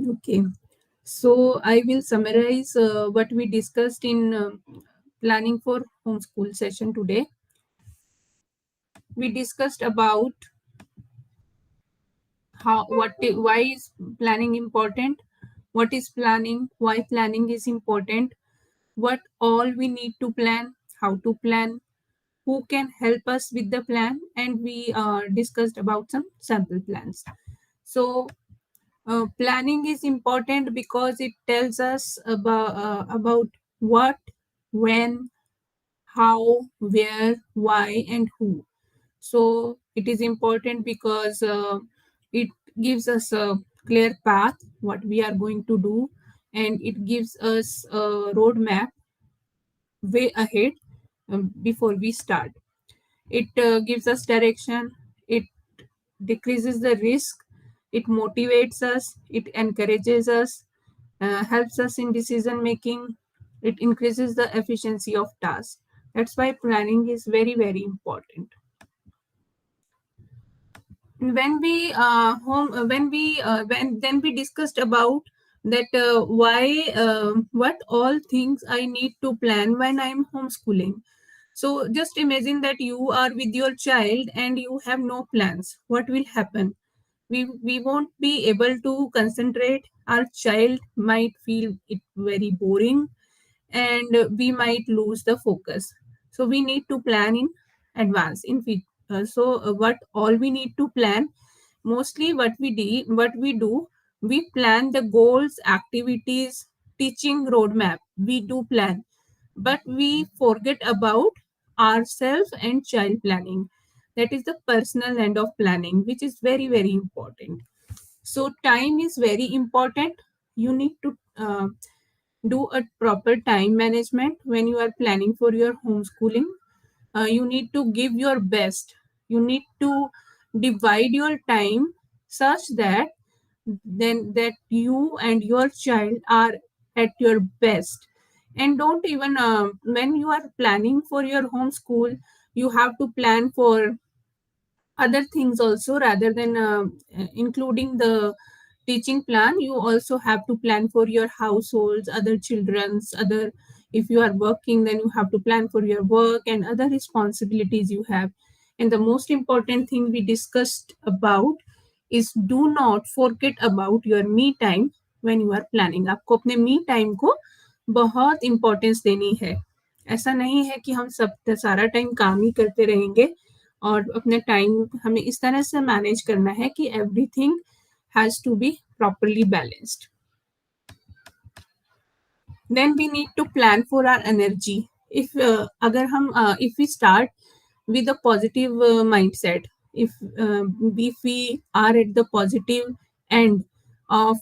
Okay, so I will summarize what we discussed in planning for homeschool session today. We discussed about why is planning important, what is planning, why planning is important, what all we need to plan, how to plan, who can help us with the plan, and we discussed about some sample plans. So planning is important because it tells us about what, when, how, where, why, and who. So it is important because it gives us a clear path what we are going to do, and it gives us a roadmap way ahead before we start. It gives us direction. It decreases the risk. It motivates us. It encourages us, helps us in decision making. It increases the efficiency of tasks. That's why planning is very, very important. When we home when we when then we discussed about that why what all things I need to plan when I'm homeschooling. So just imagine that you are with your child and you have no plans. What will happen? We won't be able to concentrate. Our child might feel it very boring, and we might lose the focus. So we need to plan in advance what all we need to plan, mostly what we do, we plan the goals, activities, teaching roadmap, we do plan, but we forget about ourselves and child planning. That is the personal end of planning, which is very, very important. So time is very important. You need to do a proper time management when you are planning for your homeschooling. You need to give your best. You need to divide your time such that that you and your child are at your best. And don't even when you are planning for your homeschool, you have to plan for other things also, rather than including the teaching plan. You also have to plan for your households, other children's, other, if you are working, then you have to plan for your work and other responsibilities you have. And the most important thing we discussed about is do not forget about your me time when you are planning. आपको अपने me time को बहुत importance देनी है. ऐसा नहीं है कि हम सब सारा टाइम काम ही करते रहेंगे, और अपने टाइम हमें इस तरह से मैनेज करना है कि everything has to be properly balanced. Then we need to plan for our energy. If अगर हम if we start with a positive mindset, if if we are at the positive end of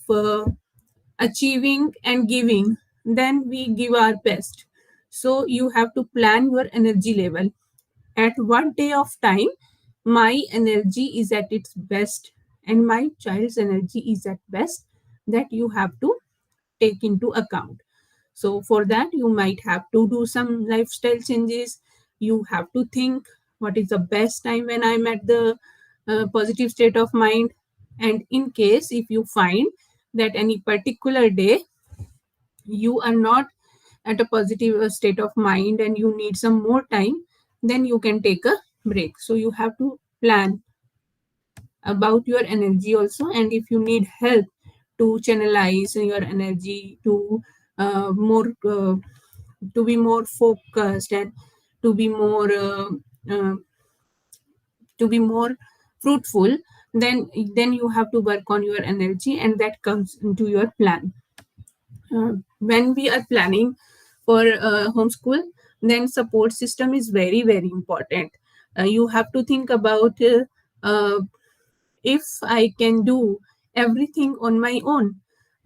achieving and giving, then we give our best. So you have to plan your energy level. At what day of time my energy is at its best and my child's energy is at best, that you have to take into account. So for that, you might have to do some lifestyle changes. You have to think what is the best time when I'm at the positive state of mind. And in case if you find that any particular day you are not at a positive state of mind and you need some more time, then you can take a break. So you have to plan about your energy also. And if you need help to channelize your energy more to be more focused and to be more uh, to be more fruitful, then you have to work on your energy, and that comes into your plan. When we are planning for homeschool, then support system is very, very important. You have to think about uh, if I can do everything on my own.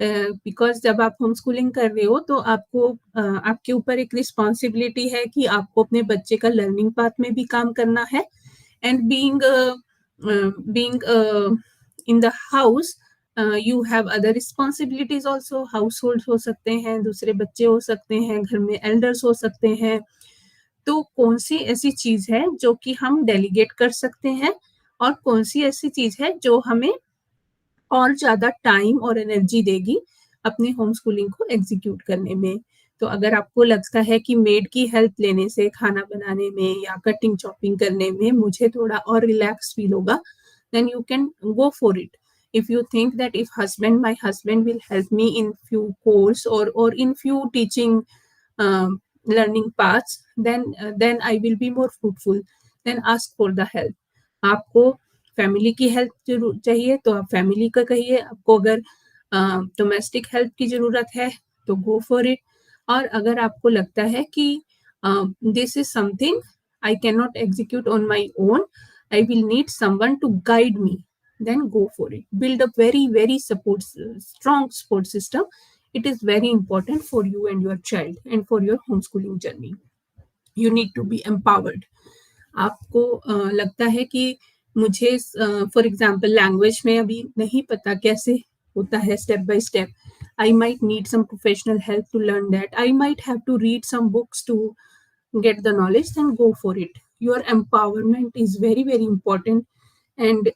Because जब आप home schooling कर रहे हो तो आपको आपके ऊपर एक रिस्पॉन्सिबिलिटी है कि आपको अपने बच्चे का लर्निंग पाथ में भी काम करना है. And being in the house, you have other responsibilities also. House hold हो सकते हैं, दूसरे बच्चे हो सकते हैं, घर में एल्डर्स हो सकते हैं. तो कौन सी ऐसी चीज है जो कि हम डेलीगेट कर सकते हैं, और कौन सी ऐसी चीज है जो हमें और ज़्यादा टाइम और एनर्जी देगी अपने होम स्कूलिंग को एग्जीक्यूट करने में। तो अगर आपको लगता है कि मेड की हेल्प लेने से खाना बनाने में या कटिंग चॉपिंग करने में मुझे थोड़ा और रिलैक्स फील होगा, then you can go for it. If you think that if my husband will help me in few course or in few teaching learning paths, then I will be more fruitful. Then ask for the help. आपको family की help जरूर चाहिए तो आप family का कहिए, आपको अगर डोमेस्टिक हेल्प की जरूरत है तो गो फॉर इट। और अगर आपको लगता है कि this is something I can not execute on my own, I will need someone to guide me, then go for it. Build a very strong support system. It is very important for you and your child and for your homeschooling journey. You need to be empowered. आपको लगता है कि मुझे for example language में अभी नहीं पता कैसे होता है step by step, I might need some professional help to learn that, I might have to read some books to get the knowledge, then go for it. Your empowerment is very important. And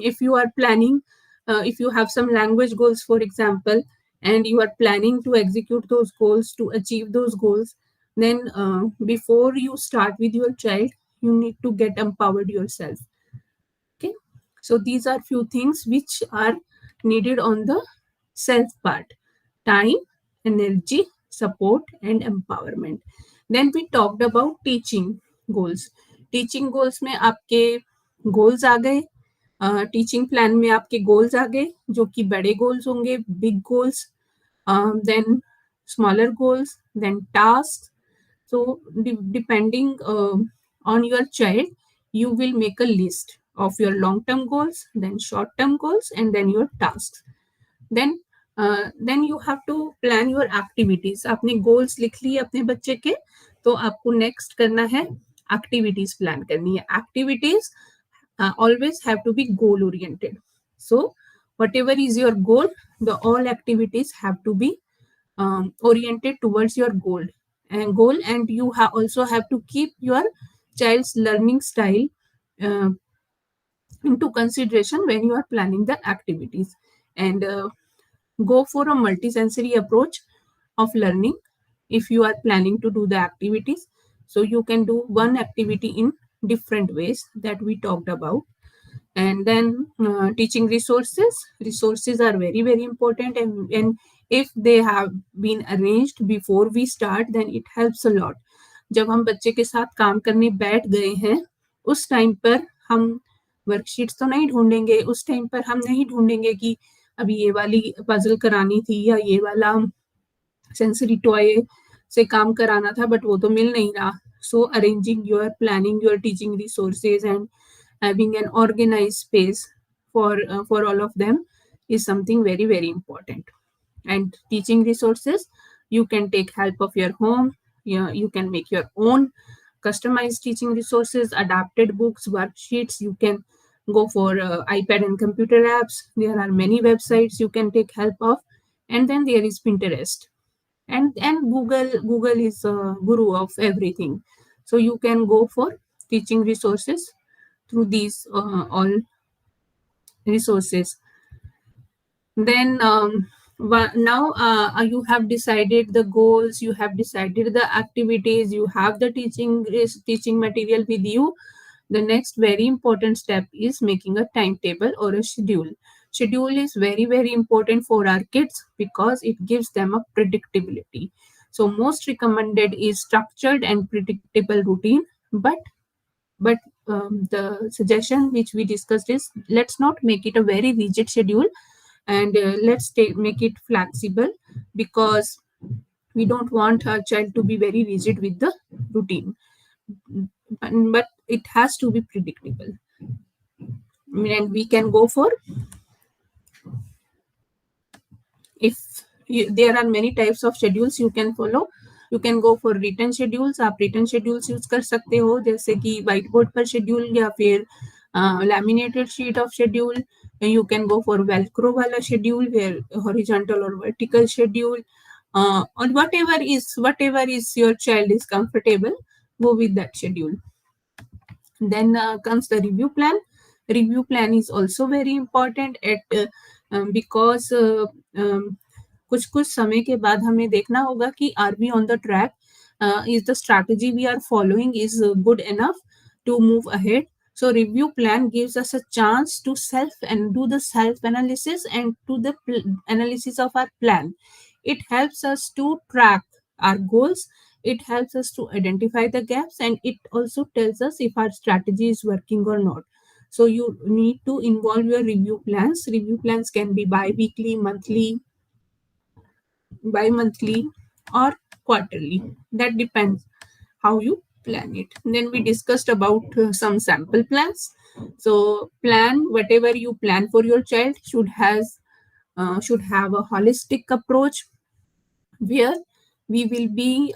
if you are planning, if you have some language goals for example, and you are planning to execute those goals to achieve those goals, then before you start with your child, you need to get empowered yourself. Okay, so these are few things which are needed on the self part: time, energy, support, and empowerment. Then we talked about teaching goals. Teaching goals में आपके goals आ गए, teaching plan में आपके goals आ गए जो कि बड़े goals होंगे, big goals, then smaller goals, then task. So depending on your child, you will make a list of your long-term goals, then short-term goals, and then your tasks. Then you have to plan your activities. आपने goals लिख लिए अपने बच्चे के, तो आपको next करना है activities plan करनी है. Activities always have to be goal oriented. So whatever is your goal, the all activities have to be oriented towards your goal, and you also have to keep your child's learning style uh, into consideration when you are planning the activities. And go for a multisensory approach of learning if you are planning to do the activities, so you can do one activity in different ways that we talked about. And then teaching resources are very important, and if they have been arranged before we start, then it helps a lot. जब हम बच्चे के साथ काम करने बैठ गए हैं, उस टाइम पर हम वर्कशीट्स तो नहीं ढूंढेंगे, उस टाइम पर हम नहीं ढूंढेंगे कि अभी ये वाली पजल करानी थी या ये वाला सेंसरी टॉय से काम कराना था, बट वो तो मिल नहीं रहा. So arranging your planning your teaching resources and having an organized space for all of them is something very important. And teaching resources, you can take help of your home. You can make your own customized teaching resources, adapted books, worksheets. You can go for iPad and computer apps. There are many websites you can take help of. And then there is Pinterest, and Google is a guru of everything. So you can go for teaching resources through these all resources. Then now you have decided the goals, you have decided the activities, you have the teaching material with you. The next very important step is making a timetable or a schedule. Schedule is very important for our kids because it gives them a predictability. So most recommended is structured and predictable routine, but the suggestion which we discussed is let's not make it a very rigid schedule, and make it flexible, because we don't want our child to be very rigid with the routine, but it has to be predictable. And we can go for, if there are many types of schedules you can follow, you can go for written schedules. आप written schedules use कर सकते हो, जैसे कि white board पर schedule या फिर laminated sheet of schedule. You can go for velcro वाला schedule where horizontal or vertical schedule, or whatever is your child is comfortable, go with that schedule. Then comes the review plan. Review plan is also very important. because कुछ कुछ समय के बाद हमें देखना होगा कि are we on the track, is the strategy we are following is good enough to move ahead. So review plan gives us a chance to self and do the self analysis and to the analysis of our plan. It helps us to track our goals, it helps us to identify the gaps, and it also tells us if our strategy is working or not. So you need to involve your review plans. Review plans can be bi-weekly, monthly, bi-monthly, or quarterly. That depends how you plan it. Then we discussed about some sample plans. So plan whatever you plan for your child should have a holistic approach where we will be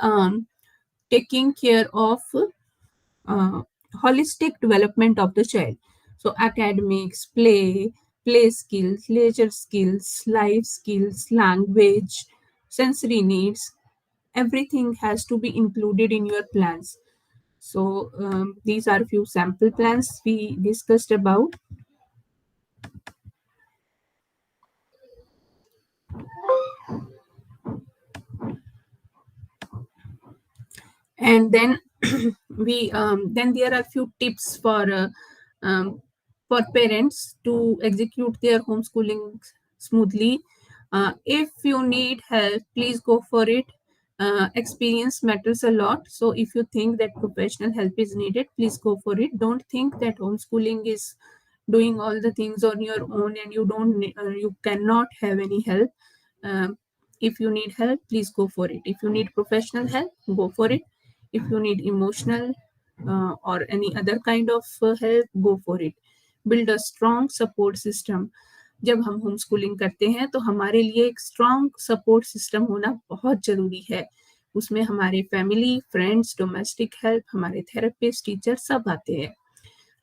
taking care of uh, holistic development of the child. So academics, play skills, leisure skills, life skills, language, sensory needs, everything has to be included in your plans. So these are few sample plans we discussed about. And then we then there are few tips um, for parents to execute their homeschooling smoothly. If you need help, please go for it. Experience matters a lot, so if you think that professional help is needed, please go for it. Don't think that homeschooling is doing all the things on your own and you cannot have any help. If you need help, please go for it. If you need professional help, go for it. If you need emotional or any other kind of help, go for it. Build a strong support system. जब हम home schooling करते हैं तो हमारे लिए एक strong support system होना बहुत ज़रूरी है. उसमें हमारे फैमिली, फ्रेंड्स, डोमेस्टिक हेल्प, हमारे थेरेपिस्ट, टीचर सब आते हैं.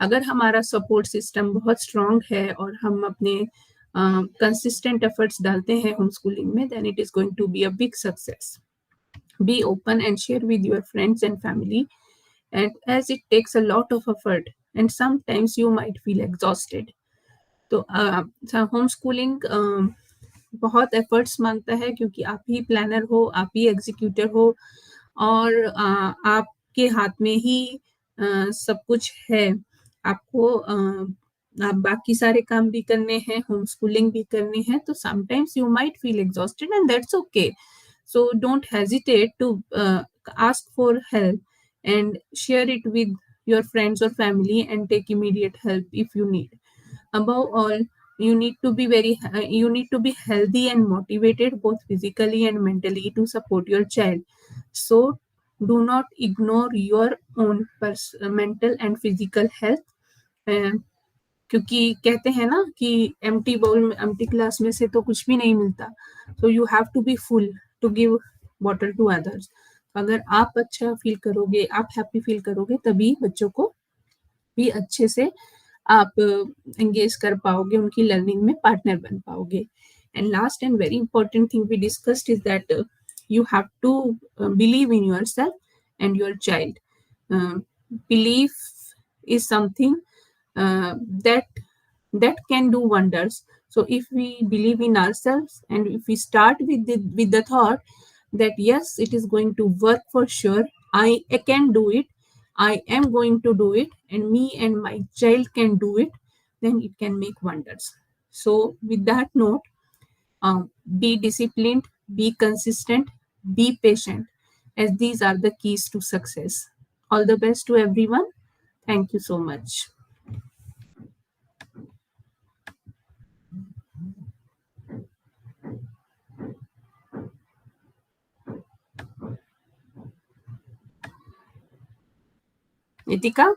अगर हमारा सपोर्ट सिस्टम बहुत स्ट्रॉन्ग है और हम अपने कंसिस्टेंट एफर्ट्स डालते हैं होम स्कूलिंग में, then it is going to be a big success. Be open and share with your friends and family, and as it takes a lot of effort and sometimes you might feel exhausted. तो home schooling बहुत efforts मांगता है क्योंकि आप ही planner हो, आप ही executor हो, और आपके हाथ में ही सब कुछ है. आपको आप बाकी सारे काम भी करने हैं, होम स्कूलिंग भी करनी है, तो sometimes you might feel exhausted and that's okay. So don't hesitate to ask for help and share it with your friends or family and take immediate help if you need. Above all, you need to be healthy and motivated both physically and mentally to support your child. So do not ignore your own mental and physical health. Uh, क्योंकि कहते हैं ना कि empty bowl में, empty glass में से तो कुछ भी नहीं मिलता. So you have to be full to give water to others. अगर आप अच्छा फील करोगे, आप हैप्पी फील करोगे, तभी बच्चों को भी अच्छे से आप एंगेज कर पाओगे, उनकी लर्निंग में पार्टनर बन पाओगे. And last and very important thing we discussed is that you have to believe in yourself and your child. Belief is something uh, that can do wonders. So if we believe in ourselves and if we start with the thought that yes, it is going to work for sure, I can do it, I am going to do it, and me and my child can do it, then it can make wonders. So with that note, be disciplined, be consistent, be patient, as these are the keys to success. All the best to everyone. Thank you so much. Nitika?